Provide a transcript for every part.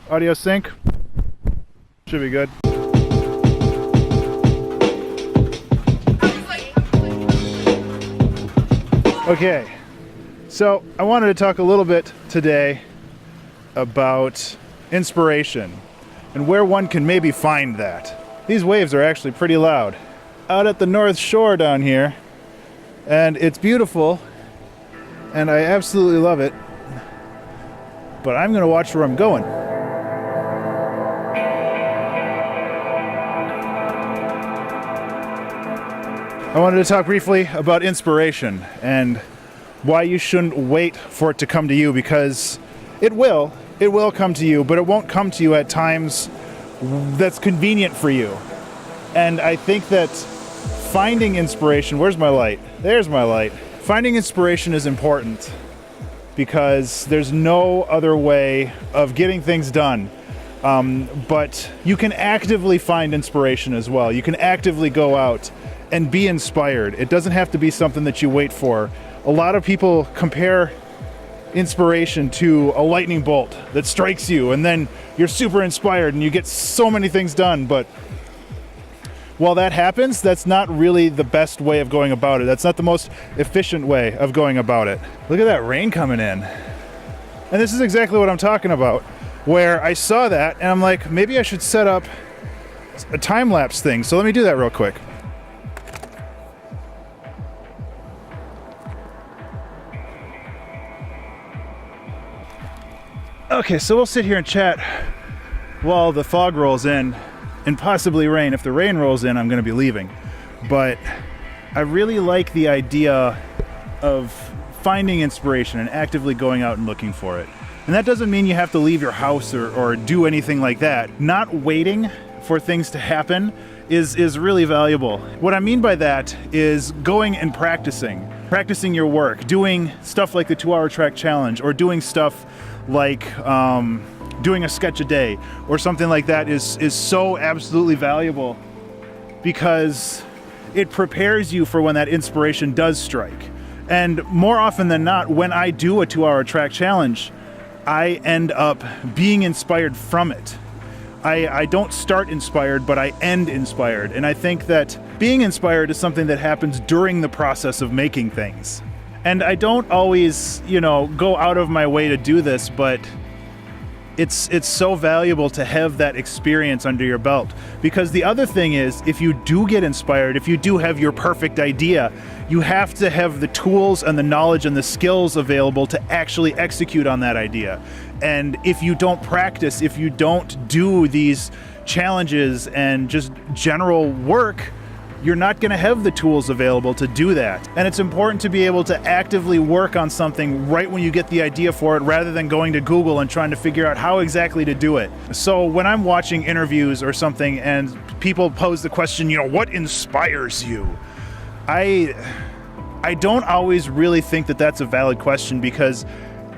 Audio sync. Should be good. Okay, so I wanted to talk a little bit today about inspiration and where one can maybe find that. These waves are actually pretty loud. Out at the North Shore down here, and it's beautiful, and I absolutely love it, but I'm gonna watch where I'm going. I wanted to talk briefly about inspiration and why you shouldn't wait for it to come to you, because it will come to you, but it won't come to you at times that's convenient for you. And I think that finding inspiration, where's my light? There's my light. Finding inspiration is important because there's no other way of getting things done. But you can actively find inspiration as well. You can actively go out and be inspired. It doesn't have to be something that you wait for. A lot of people compare inspiration to a lightning bolt that strikes you, and then you're super inspired and you get so many things done. But while that happens, that's not really the best way of going about it. That's not the most efficient way of going about it. Look at that rain coming in. And this is exactly what I'm talking about, where I saw that and I'm like, maybe I should set up a time-lapse thing. So let me do that real quick. Okay, so we'll sit here and chat while the fog rolls in and possibly rain. If the rain rolls in, I'm going to be leaving. But I really like the idea of finding inspiration and actively going out and looking for it. And that doesn't mean you have to leave your house or do anything like that. Not waiting for things to happen is really valuable. What I mean by that is going and practicing your work, doing stuff like the 2-hour track challenge, or doing stuff like doing a sketch a day or something like that is so absolutely valuable, because it prepares you for when that inspiration does strike. And more often than not, when I do a 2-hour track challenge, I end up being inspired from it. I don't start inspired, but I end inspired. And I think that being inspired is something that happens during the process of making things. And I don't always, go out of my way to do this, but it's so valuable to have that experience under your belt. Because the other thing is, if you do get inspired, if you do have your perfect idea, you have to have the tools and the knowledge and the skills available to actually execute on that idea. And if you don't practice, if you don't do these challenges and just general work, you're not going to have the tools available to do that. And it's important to be able to actively work on something right when you get the idea for it, rather than going to Google and trying to figure out how exactly to do it. So when I'm watching interviews or something and people pose the question, what inspires you? I don't always really think that that's a valid question, because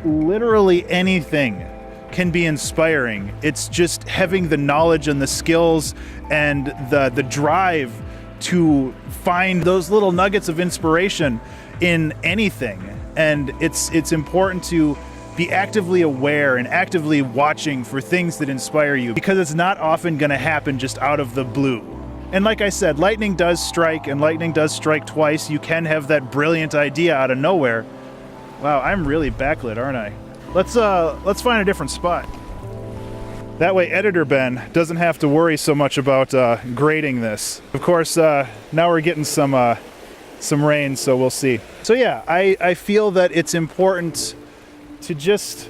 literally anything can be inspiring. It's just having the knowledge and the skills and the drive to find those little nuggets of inspiration in anything. And it's important to be actively aware and actively watching for things that inspire you, because it's not often going to happen just out of the blue. And like I said, lightning does strike, and lightning does strike twice. You can have that brilliant idea out of nowhere. Wow, I'm really backlit, aren't I? Let's find a different spot. That way Editor Ben doesn't have to worry so much about grading this. Of course, now we're getting some rain, so we'll see. So yeah, I feel that it's important to just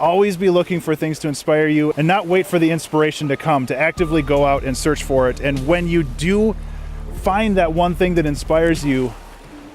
always be looking for things to inspire you and not wait for the inspiration to come, to actively go out and search for it. And when you do find that one thing that inspires you,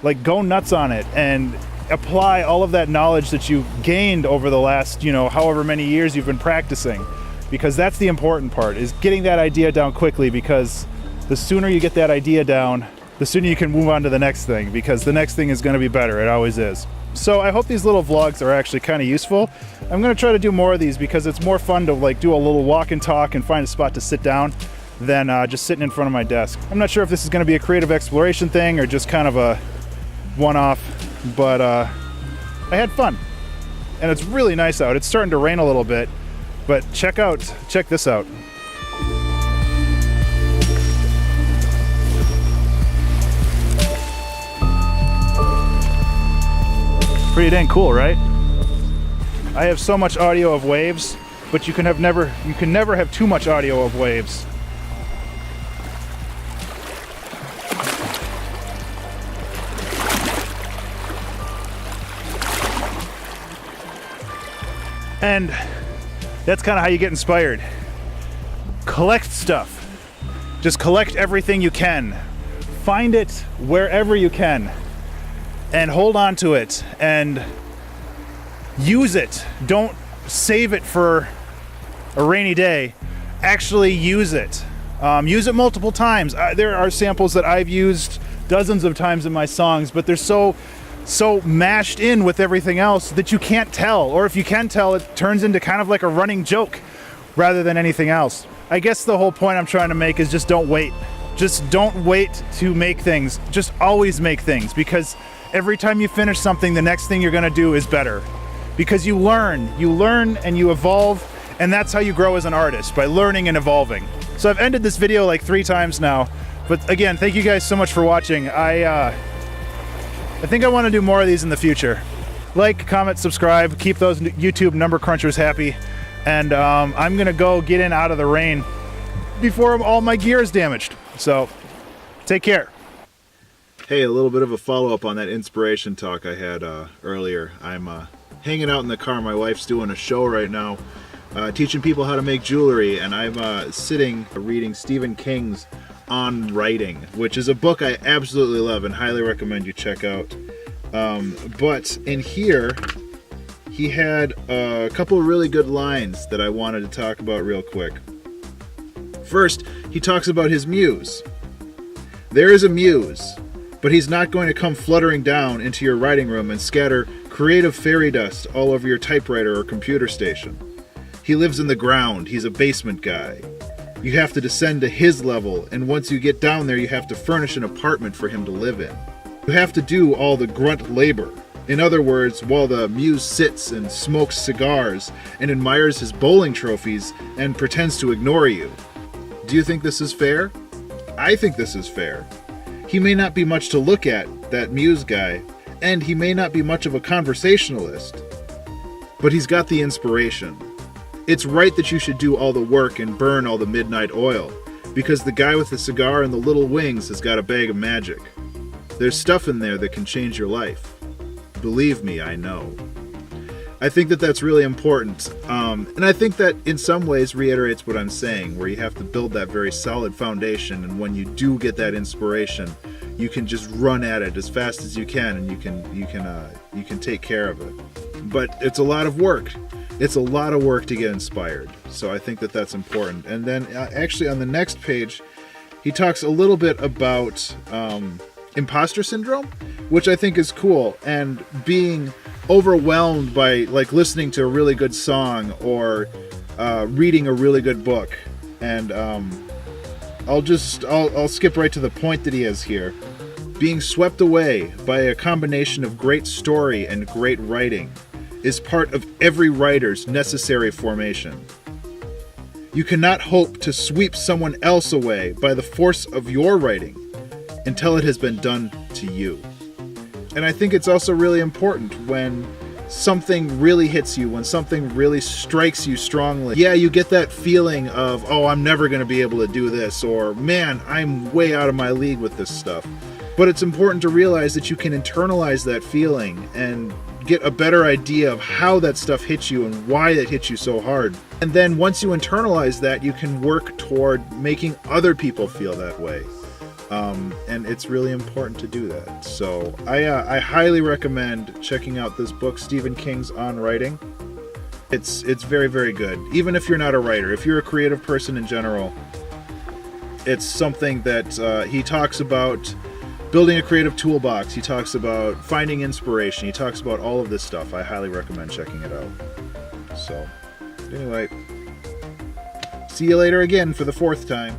like, go nuts on it and apply all of that knowledge that you gained over the last, however many years you've been practicing. Because that's the important part, is getting that idea down quickly, because the sooner you get that idea down, the sooner you can move on to the next thing, because the next thing is going to be better. It always is. So I hope these little vlogs are actually kind of useful. I'm going to try to do more of these, because it's more fun to do a little walk and talk and find a spot to sit down than just sitting in front of my desk. I'm not sure if this is going to be a creative exploration thing or just kind of a one-off, but I had fun. And it's really nice out. It's starting to rain a little bit. But check this out. Pretty dang cool, right? I have so much audio of waves, but you can never have too much audio of waves. And that's kind of how you get inspired. Collect stuff. Just collect everything you can. Find it wherever you can and hold on to it and use it. Don't save it for a rainy day. Actually use it. Use it multiple times. There are samples that I've used dozens of times in my songs, but they're so mashed in with everything else that you can't tell. Or if you can tell, it turns into kind of like a running joke rather than anything else. I guess the whole point I'm trying to make is just don't wait. Just don't wait to make things. Just always make things, because every time you finish something, the next thing you're gonna do is better. Because you learn and you evolve, and that's how you grow as an artist, by learning and evolving. So I've ended this video like 3 times now, but again, thank you guys so much for watching. I think I want to do more of these in the future. Like, comment, subscribe, keep those YouTube number crunchers happy, and I'm gonna go get in out of the rain before all my gear is damaged. So, take care. Hey, a little bit of a follow-up on that inspiration talk I had earlier. I'm hanging out in the car. My wife's doing a show right now, teaching people how to make jewelry, and I'm sitting reading Stephen King's On Writing, which is a book I absolutely love and highly recommend you check out. But in here, he had a couple of really good lines that I wanted to talk about real quick. First, he talks about his muse. There is a muse, but he's not going to come fluttering down into your writing room and scatter creative fairy dust all over your typewriter or computer station. He lives in the ground. He's a basement guy. You have to descend to his level, and once you get down there, you have to furnish an apartment for him to live in. You have to do all the grunt labor. In other words, while the muse sits and smokes cigars and admires his bowling trophies and pretends to ignore you. Do you think this is fair? I think this is fair. He may not be much to look at, that muse guy, and he may not be much of a conversationalist, but he's got the inspiration. It's right that you should do all the work and burn all the midnight oil, because the guy with the cigar and the little wings has got a bag of magic. There's stuff in there that can change your life. Believe me, I know. I think that that's really important, and I think that in some ways reiterates what I'm saying, where you have to build that very solid foundation, and when you do get that inspiration, you can just run at it as fast as you can, and you can take care of it. But it's a lot of work. It's a lot of work to get inspired, so I think that that's important. And then actually on the next page, he talks a little bit about imposter syndrome, which I think is cool, and being overwhelmed by like listening to a really good song or reading a really good book. And I'll skip right to the point that he has here. Being swept away by a combination of great story and great writing is part of every writer's necessary formation. You cannot hope to sweep someone else away by the force of your writing until it has been done to you. And I think it's also really important when something really hits you, when something really strikes you strongly. Yeah, you get that feeling of, oh, I'm never going to be able to do this, or man, I'm way out of my league with this stuff. But it's important to realize that you can internalize that feeling and get a better idea of how that stuff hits you and why it hits you so hard. And then once you internalize that, you can work toward making other people feel that way. And it's really important to do that. So I highly recommend checking out this book, Stephen King's On Writing. It's very, very good. Even if you're not a writer, if you're a creative person in general, it's something that he talks about building a creative toolbox. He talks about finding inspiration. He talks about all of this stuff. I highly recommend checking it out. So anyway, see you later again for the 4th time.